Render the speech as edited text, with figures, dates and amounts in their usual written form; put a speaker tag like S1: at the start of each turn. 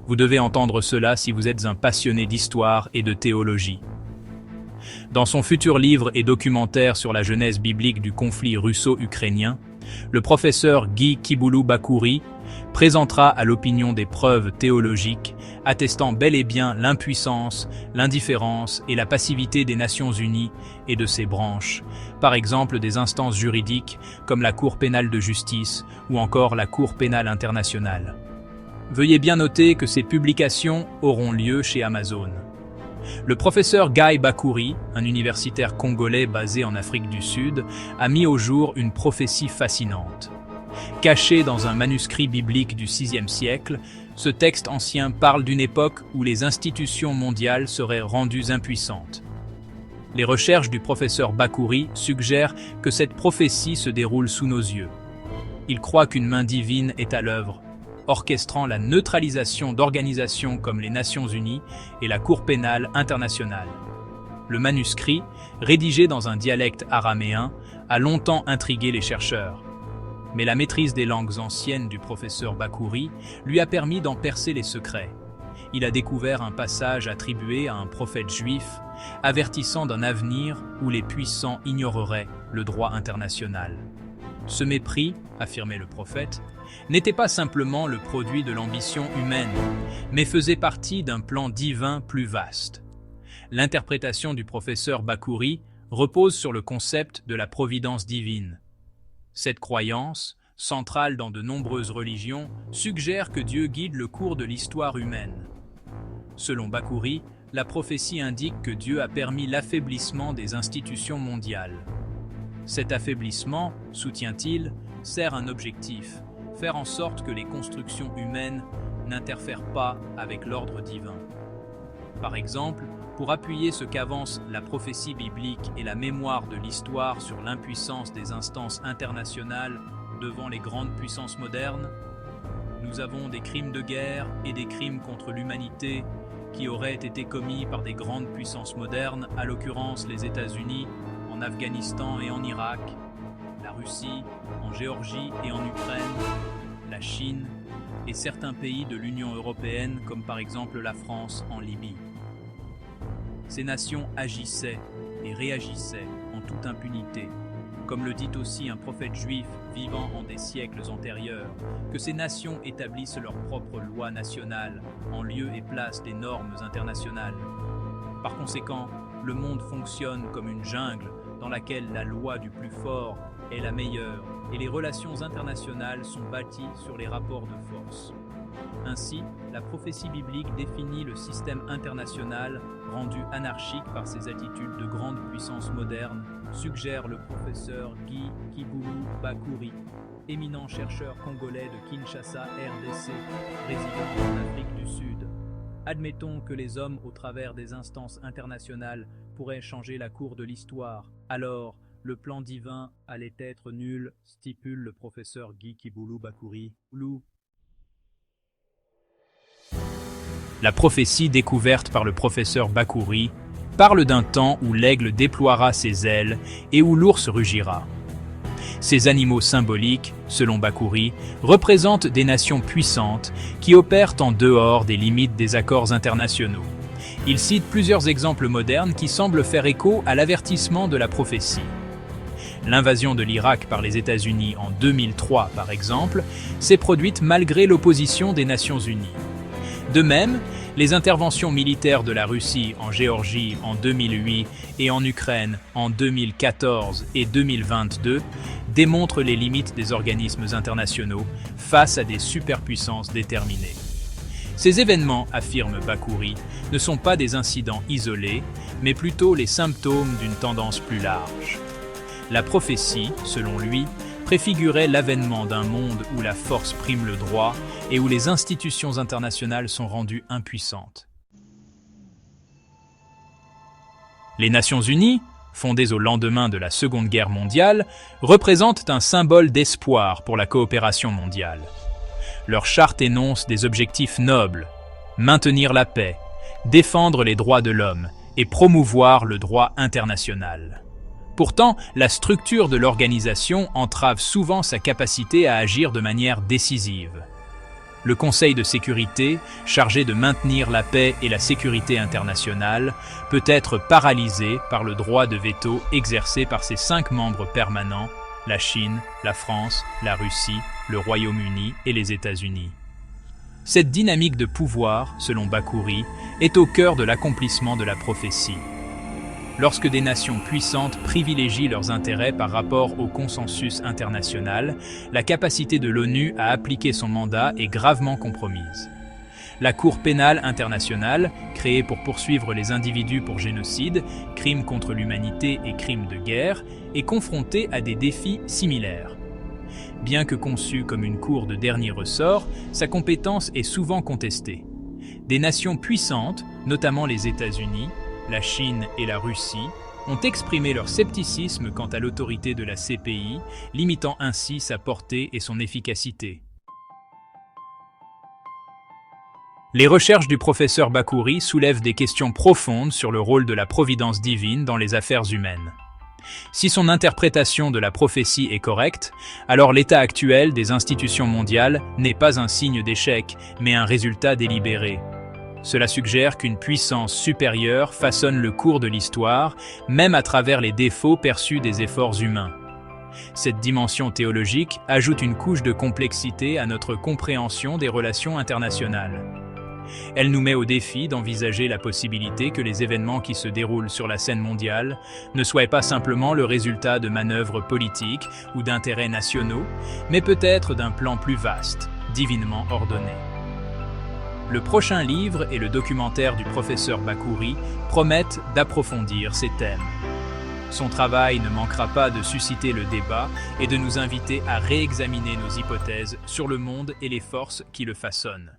S1: Vous devez entendre cela si vous êtes un passionné d'histoire et de théologie. Dans son futur livre et documentaire sur la genèse biblique du conflit russo-ukrainien, le professeur Guy Kiboulou-Bakouri présentera à l'opinion des preuves théologiques attestant bel et bien l'impuissance, l'indifférence et la passivité des Nations Unies et de ses branches, par exemple des instances juridiques comme la Cour pénale de justice ou encore la Cour pénale internationale. Veuillez bien noter que ces publications auront lieu chez Amazon. Le professeur Guy Bakouri, un universitaire congolais basé en Afrique du Sud, a mis au jour une prophétie fascinante. Caché dans un manuscrit biblique du VIe siècle, ce texte ancien parle d'une époque où les institutions mondiales seraient rendues impuissantes. Les recherches du professeur Bakouri suggèrent que cette prophétie se déroule sous nos yeux. Il croit qu'une main divine est à l'œuvre, orchestrant la neutralisation d'organisations comme les Nations Unies et la Cour pénale internationale. Le manuscrit, rédigé dans un dialecte araméen, a longtemps intrigué les chercheurs. Mais la maîtrise des langues anciennes du professeur Bakouri lui a permis d'en percer les secrets. Il a découvert un passage attribué à un prophète juif, avertissant d'un avenir où les puissants ignoreraient le droit international. Ce mépris, affirmait le prophète, n'était pas simplement le produit de l'ambition humaine, mais faisait partie d'un plan divin plus vaste. L'interprétation du professeur Bakouri repose sur le concept de la providence divine. Cette croyance, centrale dans de nombreuses religions, suggère que Dieu guide le cours de l'histoire humaine. Selon Bakouri, la prophétie indique que Dieu a permis l'affaiblissement des institutions mondiales. Cet affaiblissement, soutient-il, sert un objectif, faire en sorte que les constructions humaines n'interfèrent pas avec l'ordre divin. Par exemple, pour appuyer ce qu'avance la prophétie biblique et la mémoire de l'histoire sur l'impuissance des instances internationales devant les grandes puissances modernes, nous avons des crimes de guerre et des crimes contre l'humanité qui auraient été commis par des grandes puissances modernes, à l'occurrence les États-Unis, en Afghanistan et en Irak, la Russie, en Géorgie et en Ukraine, la Chine et certains pays de l'Union européenne comme par exemple la France en Libye. Ces nations agissaient et réagissaient en toute impunité, comme le dit aussi un prophète juif vivant en des siècles antérieurs, que ces nations établissent leurs propres lois nationales en lieu et place des normes internationales. Par conséquent, le monde fonctionne comme une jungle dans laquelle la loi du plus fort est la meilleure et les relations internationales sont bâties sur les rapports de force. Ainsi, la prophétie biblique définit le système international rendu anarchique par ses attitudes de grande puissance moderne, suggère le professeur Guy Kiboulou-Bakouri, éminent chercheur congolais de Kinshasa, RDC, résident en Afrique du Sud. Admettons que les hommes, au travers des instances internationales, pourraient changer la cour de l'histoire. Alors, le plan divin allait être nul, stipule le professeur Guy Kiboulou-Bakouri. La prophétie découverte par le professeur Bakouri parle d'un temps où l'aigle déploiera ses ailes et où l'ours rugira. Ces animaux symboliques, selon Bakouri, représentent des nations puissantes qui opèrent en dehors des limites des accords internationaux. Il cite plusieurs exemples modernes qui semblent faire écho à l'avertissement de la prophétie. L'invasion de l'Irak par les États-Unis en 2003, par exemple, s'est produite malgré l'opposition des Nations Unies. De même, les interventions militaires de la Russie en Géorgie en 2008 et en Ukraine en 2014 et 2022 démontrent les limites des organismes internationaux face à des superpuissances déterminées. Ces événements, affirme Bakouri, ne sont pas des incidents isolés, mais plutôt les symptômes d'une tendance plus large. La prophétie, selon lui, préfigurait l'avènement d'un monde où la force prime le droit et où les institutions internationales sont rendues impuissantes. Les Nations Unies, fondées au lendemain de la Seconde Guerre mondiale, représentent un symbole d'espoir pour la coopération mondiale. Leur charte énonce des objectifs nobles: maintenir la paix, défendre les droits de l'homme et promouvoir le droit international. Pourtant, la structure de l'organisation entrave souvent sa capacité à agir de manière décisive. Le Conseil de sécurité, chargé de maintenir la paix et la sécurité internationale, peut être paralysé par le droit de veto exercé par ses 5 membres permanents, la Chine, la France, la Russie, le Royaume-Uni et les États-Unis. Cette dynamique de pouvoir, selon Bakouri, est au cœur de l'accomplissement de la prophétie. Lorsque des nations puissantes privilégient leurs intérêts par rapport au consensus international, la capacité de l'ONU à appliquer son mandat est gravement compromise. La Cour pénale internationale, créée pour poursuivre les individus pour génocide, crimes contre l'humanité et crimes de guerre, est confrontée à des défis similaires. Bien que conçue comme une cour de dernier ressort, sa compétence est souvent contestée. Des nations puissantes, notamment les États-Unis, la Chine et la Russie, ont exprimé leur scepticisme quant à l'autorité de la CPI, limitant ainsi sa portée et son efficacité. Les recherches du professeur Bakouri soulèvent des questions profondes sur le rôle de la providence divine dans les affaires humaines. Si son interprétation de la prophétie est correcte, alors l'état actuel des institutions mondiales n'est pas un signe d'échec, mais un résultat délibéré. Cela suggère qu'une puissance supérieure façonne le cours de l'histoire, même à travers les défauts perçus des efforts humains. Cette dimension théologique ajoute une couche de complexité à notre compréhension des relations internationales. Elle nous met au défi d'envisager la possibilité que les événements qui se déroulent sur la scène mondiale ne soient pas simplement le résultat de manœuvres politiques ou d'intérêts nationaux, mais peut-être d'un plan plus vaste, divinement ordonné. Le prochain livre et le documentaire du professeur Bakouri promettent d'approfondir ces thèmes. Son travail ne manquera pas de susciter le débat et de nous inviter à réexaminer nos hypothèses sur le monde et les forces qui le façonnent.